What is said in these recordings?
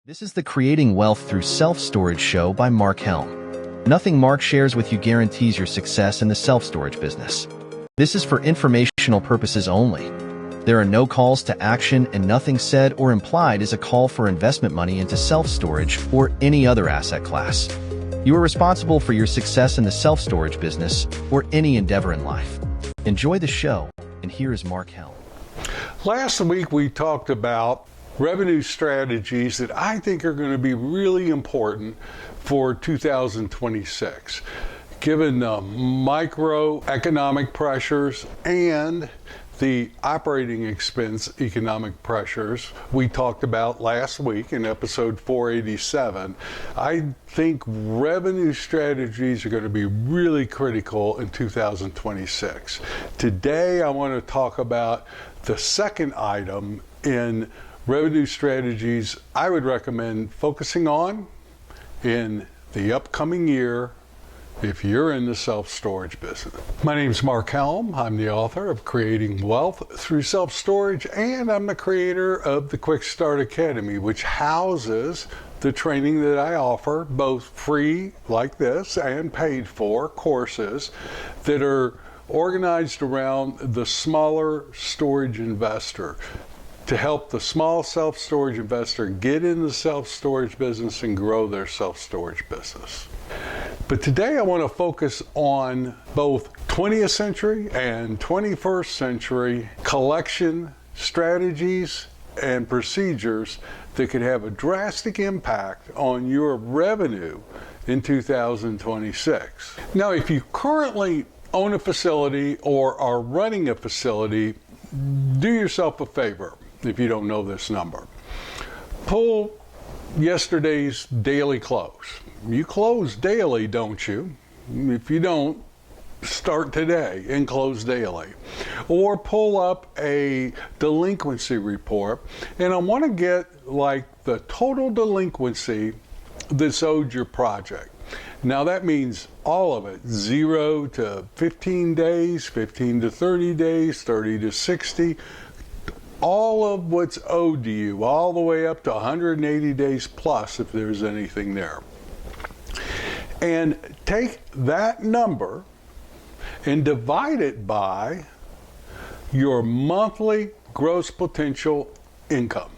This is the Creating Wealth Through Self-Storage show by Mark Helm. Nothing Mark shares with you guarantees your success in the self-storage business. This is for informational purposes only. There are no calls to action, and nothing said or implied is a call for investment money into self-storage or any other asset class. You are responsible for your success in the self-storage business or any endeavor in life. Enjoy the show, and here is Mark Helm. Last week we talked about revenue strategies that I think are going to be really important for 2026. Given the microeconomic pressures and the operating expense economic pressures we talked about last week in episode 487, I think revenue strategies are going to be really critical in 2026. Today, I want to talk about the second item in revenue strategies I would recommend focusing on in the upcoming year if you're in the self-storage business. My name is Mark Helm. I'm the author of Creating Wealth Through Self-Storage, and I'm the creator of the Quick Start Academy, which houses the training that I offer, both free like this and paid for courses that are organized around the smaller storage investor, to help the small self-storage investor get in the self-storage business and grow their self-storage business. But today I want to focus on both 20th century and 21st century collection strategies and procedures that could have a drastic impact on your revenue in 2026. Now, if you currently own a facility or are running a facility, do yourself a favor. If you don't know this number, pull yesterday's daily close. You close daily, don't you? If you don't, start today and close daily. Or pull up a delinquency report, and I want to get like the total delinquency that's owed your project. Now that means all of it, 0 to 15 days, 15 to 30 days, 30 to 60, all of what's owed to you, all the way up to 180 days plus if there's anything there. And take that number and divide it by your monthly gross potential income.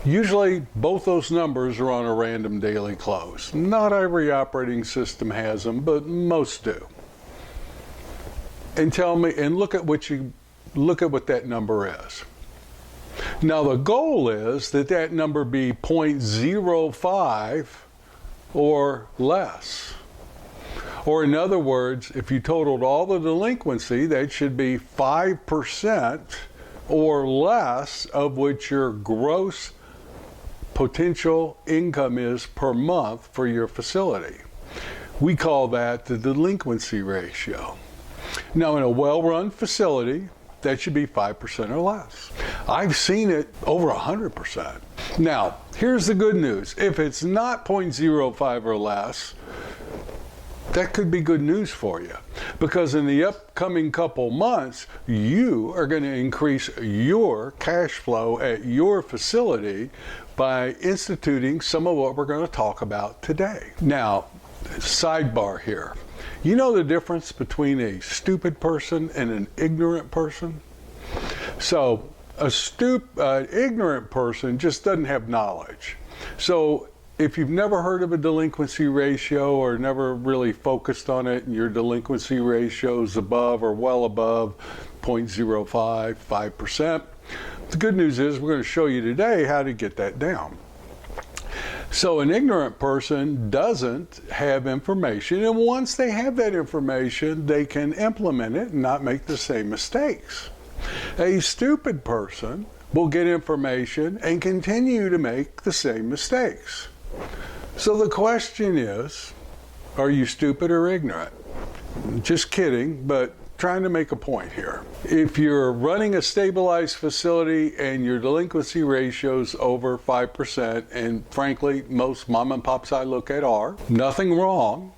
Usually both those numbers are on a random daily close. Not every operating system has them, but most do. And tell me, and look at what that number is. Now the goal is that number be 0.05 or less. Or in other words, if you totaled all the delinquency, that should be 5% or less of what your gross potential income is per month for your facility. We call that the delinquency ratio. Now in a well-run facility, that should be 5% or less. I've seen it over 100%. Now, here's the good news. If it's not 0.05 or less, that could be good news for you, because in the upcoming couple months, you are going to increase your cash flow at your facility by instituting some of what we're going to talk about today. Now, sidebar here. You know the difference between a stupid person and an ignorant person? So an ignorant person just doesn't have knowledge. So if you've never heard of a delinquency ratio or never really focused on it, and your delinquency ratio is above or well above 0.05, 5%, the good news is we're going to show you today how to get that down. So an ignorant person doesn't have information, and once they have that information, they can implement it and not make the same mistakes. A stupid person will get information and continue to make the same mistakes. So the question is, are you stupid or ignorant? Just kidding, but trying to make a point here. If you're running a stabilized facility and your delinquency ratio's over 5%, and frankly, most mom and pops I look at are, nothing wrong.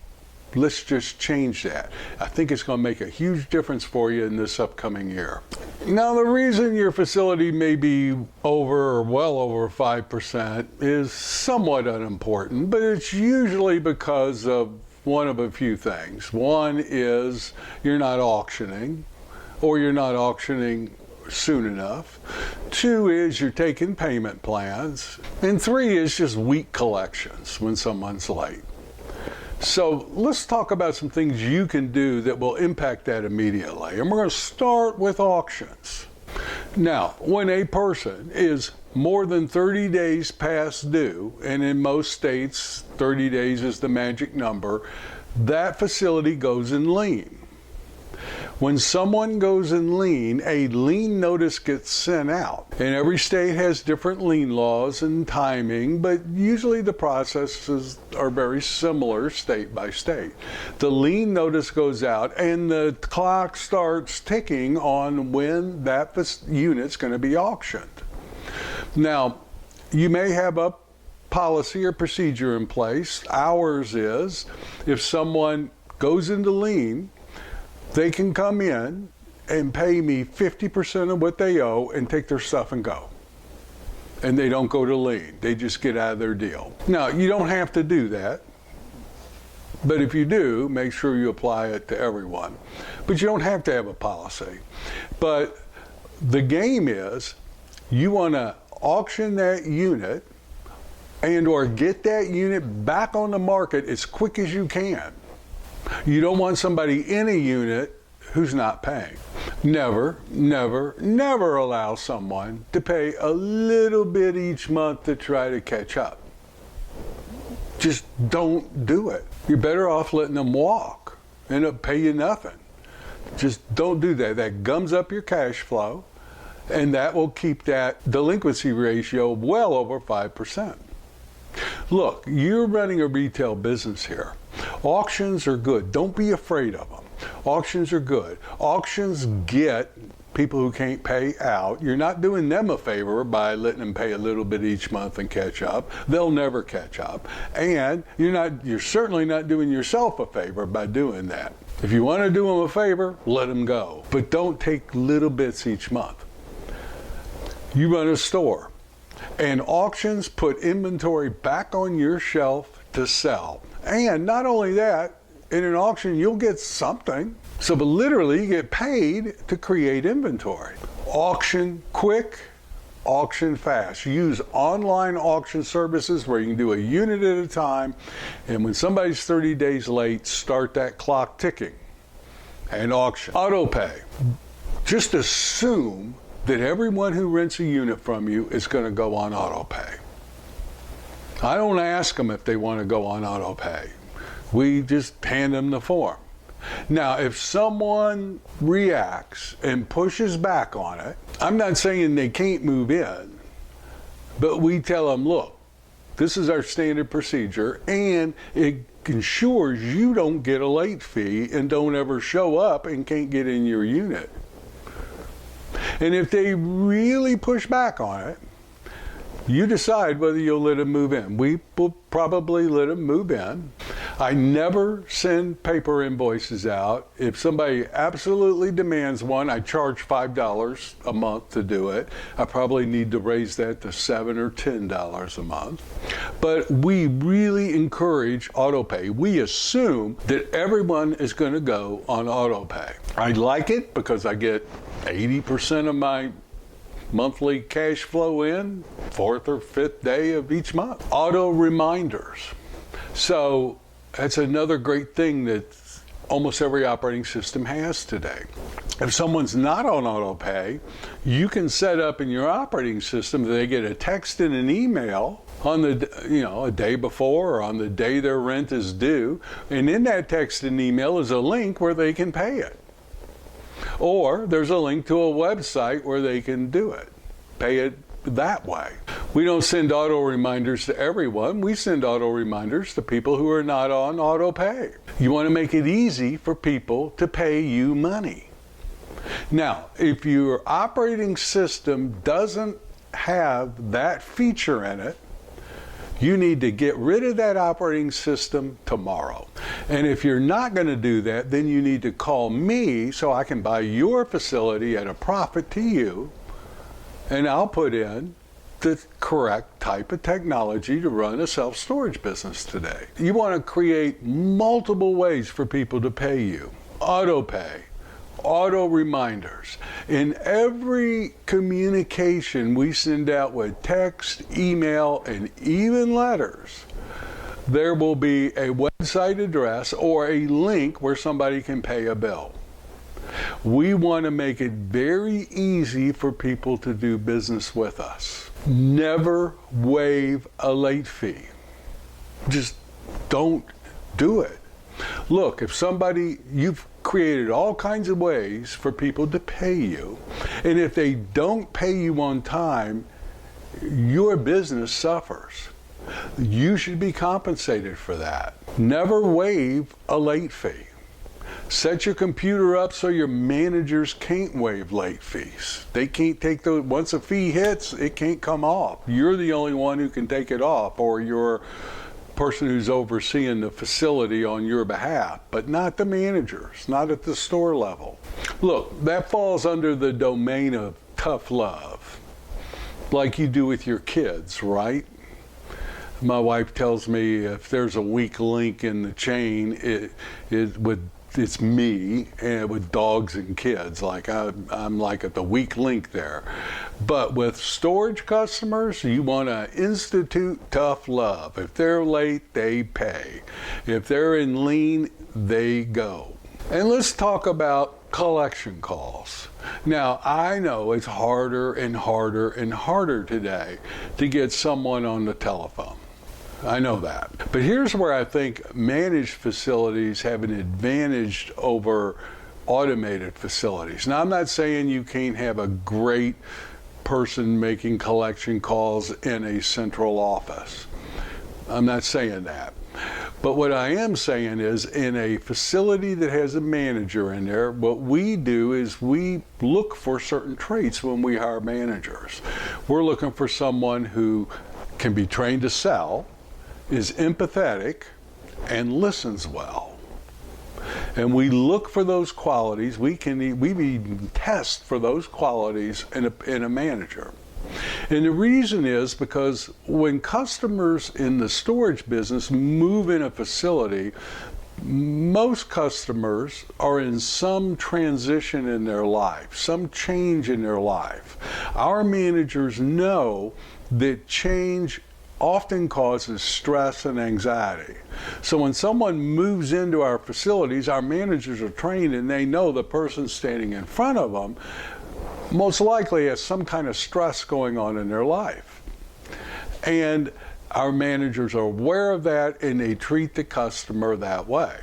Let's just change that. I think it's going to make a huge difference for you in this upcoming year. Now, the reason your facility may be over or well over 5% is somewhat unimportant, but it's usually because of one of a few things. One is you're not auctioning, or you're not auctioning soon enough. Two is you're taking payment plans. And three is just weak collections when someone's late. So let's talk about some things you can do that will impact that immediately. And we're going to start with auctions. Now, when a person is more than 30 days past due, and in most states 30 days is the magic number, that facility goes in lien. When someone goes in lien, a lien notice gets sent out. And every state has different lien laws and timing, but usually the processes are very similar state by state. The lien notice goes out and the clock starts ticking on when that unit's going to be auctioned. Now, you may have a policy or procedure in place. Ours is, if someone goes into lien, they can come in and pay me 50% of what they owe and take their stuff and go. And they don't go to lien. They just get out of their deal. Now, you don't have to do that. But if you do, make sure you apply it to everyone. But you don't have to have a policy. But the game is, you want to auction that unit and or get that unit back on the market as quick as you can. You don't want somebody in a unit who's not paying. Never, never, never allow someone to pay a little bit each month to try to catch up. Just don't do it. You're better off letting them walk and it'll pay you nothing. Just don't do that. That gums up your cash flow, and that will keep that delinquency ratio well over 5%. Look, you're running a retail business here. Auctions are good. Don't be afraid of them. Auctions are good. Auctions get people who can't pay out. You're not doing them a favor by letting them pay a little bit each month and catch up. They'll never catch up. And you're certainly not doing yourself a favor by doing that. If you want to do them a favor, let them go. But don't take little bits each month. You run a store, and auctions put inventory back on your shelf to sell. And not only that, in an auction, you'll get something. So, but literally, you get paid to create inventory. Auction quick, auction fast. Use online auction services where you can do a unit at a time. And when somebody's 30 days late, start that clock ticking and auction. Auto pay. Just assume that everyone who rents a unit from you is going to go on auto pay. I don't ask them if they want to go on auto pay. We just hand them the form. Now, if someone reacts and pushes back on it, I'm not saying they can't move in, but we tell them, look, this is our standard procedure, and it ensures you don't get a late fee and don't ever show up and can't get in your unit. And if they really push back on it, you decide whether you'll let them move in. We will probably let them move in. I never send paper invoices out. If somebody absolutely demands one, I charge $5 a month to do it. I probably need to raise that to $7 or $10 a month. But we really encourage auto pay. We assume that everyone is going to go on auto pay. I like it because I get 80% of my monthly cash flow in, 4th or 5th day of each month. Auto reminders. So that's another great thing that almost every operating system has today. If someone's not on auto pay, you can set up in your operating system that they get a text and an email on the, a day before or on the day their rent is due. And in that text and email is a link where they can pay it. Or there's a link to a website where they can do it, pay it that way. We don't send auto reminders to everyone. We send auto reminders to people who are not on auto pay. You want to make it easy for people to pay you money. Now, if your operating system doesn't have that feature in it, you need to get rid of that operating system tomorrow. And if you're not going to do that, then you need to call me so I can buy your facility at a profit to you, and I'll put in the correct type of technology to run a self-storage business today. You want to create multiple ways for people to pay you. Auto pay, auto reminders. In every communication we send out with text, email, and even letters, there will be a website address or a link where somebody can pay a bill. We want to make it very easy for people to do business with us. Never waive a late fee. Just don't do it. Look, if you've created all kinds of ways for people to pay you, and if they don't pay you on time, your business suffers. You should be compensated for that. Never waive a late fee. Set your computer up so your managers can't waive late fees. They can't take those. Once a fee hits, it can't come off. You're the only one who can take it off, or your person who's overseeing the facility on your behalf, but not the managers, not at the store level. Look, that falls under the domain of tough love, like you do with your kids, right? My wife tells me if there's a weak link in the chain, it's me, and with dogs and kids. Like I'm like at the weak link there. But with storage customers, you want to institute tough love. If they're late, they pay. If they're in lien, they go. And let's talk about collection calls. Now, I know it's harder and harder and harder today to get someone on the telephone. I know that. But here's where I think managed facilities have an advantage over automated facilities. Now, I'm not saying you can't have a great person making collection calls in a central office. I'm not saying that. But what I am saying is, in a facility that has a manager in there, what we do is we look for certain traits when we hire managers. We're looking for someone who can be trained to sell, is empathetic, and listens well. And we look for those qualities. We even test for those qualities in a manager. And the reason is because when customers in the storage business move in a facility, most customers are in some transition in their life, some change in their life. Our managers know that change often causes stress and anxiety. So when someone moves into our facilities, our managers are trained and they know the person standing in front of them most likely has some kind of stress going on in their life. And our managers are aware of that, and they treat the customer that way.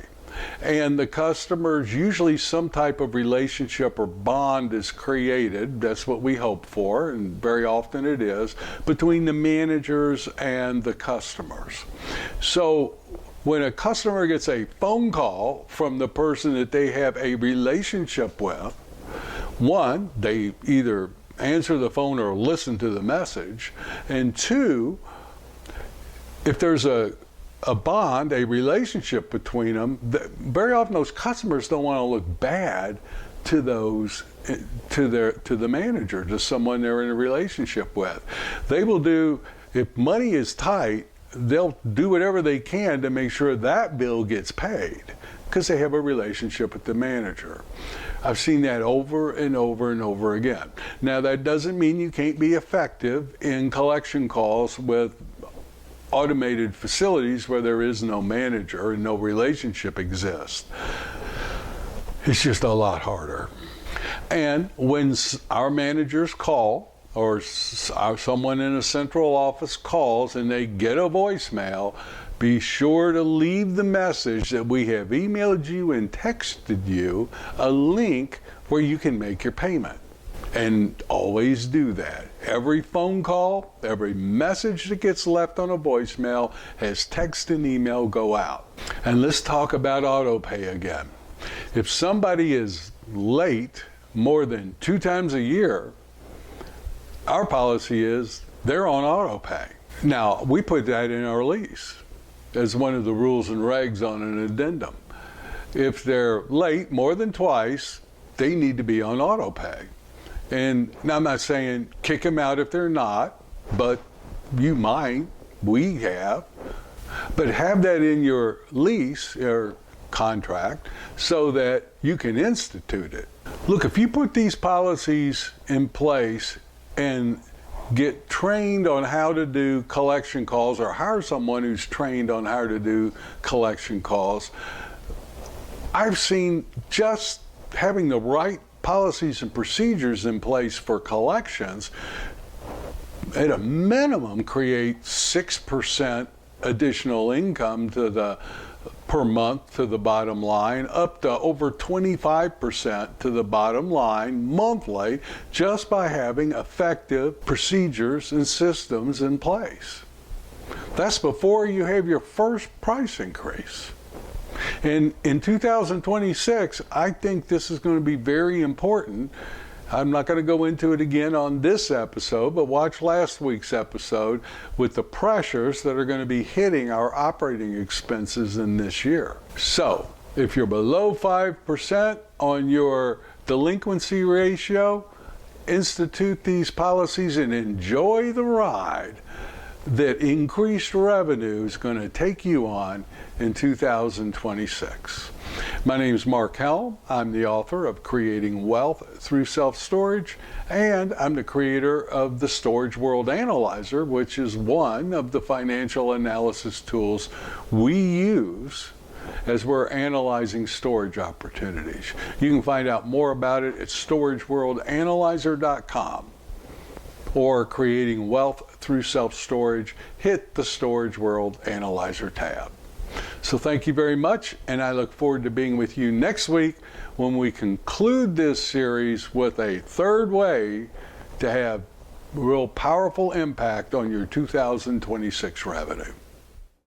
And the customers, usually some type of relationship or bond is created. That's what we hope for, and very often it is, between the managers and the customers. So when a customer gets a phone call from the person that they have a relationship with, one, they either answer the phone or listen to the message, and two, if there's a bond, a relationship between them, very often those customers don't want to look bad to the manager, to someone they're in a relationship with. They will do, if money is tight, they'll do whatever they can to make sure that bill gets paid because they have a relationship with the manager. I've seen that over and over and over again. Now, that doesn't mean you can't be effective in collection calls with automated facilities where there is no manager and no relationship exists. It's just a lot harder. And when our managers call, or someone in a central office calls and they get a voicemail, be sure to leave the message that we have emailed you and texted you a link where you can make your payment. And always do that. Every phone call, every message that gets left on a voicemail has text and email go out. And let's talk about auto pay again. If somebody is late more than 2 times a year, our policy is they're on auto pay. Now, we put that in our lease. as one of the rules and regs on an addendum. If they're late more than twice, they need to be on auto pay. And now I'm not saying kick them out if they're not, but you might, we have. But have that in your lease or contract so that you can institute it. Look, if you put these policies in place and get trained on how to do collection calls, or hire someone who's trained on how to do collection calls, I've seen just having the right policies and procedures in place for collections at a minimum create 6% additional income per month to the bottom line, up to over 25% to the bottom line monthly, just by having effective procedures and systems in place. That's before you have your first price increase. And in 2026, I think this is going to be very important. I'm not going to go into it again on this episode, but watch last week's episode with the pressures that are going to be hitting our operating expenses in this year. So, if you're below 5% on your delinquency ratio, institute these policies and enjoy the ride that increased revenue is going to take you on in 2026. My name is Mark Helm. I'm the author of Creating Wealth Through Self-Storage, and I'm the creator of the Storage World Analyzer, which is one of the financial analysis tools we use as we're analyzing storage opportunities. You can find out more about it at storageworldanalyzer.com. or Creating Wealth Through Self-Storage, hit the Storage World Analyzer tab. So thank you very much, and I look forward to being with you next week when we conclude this series with a third way to have real powerful impact on your 2026 revenue.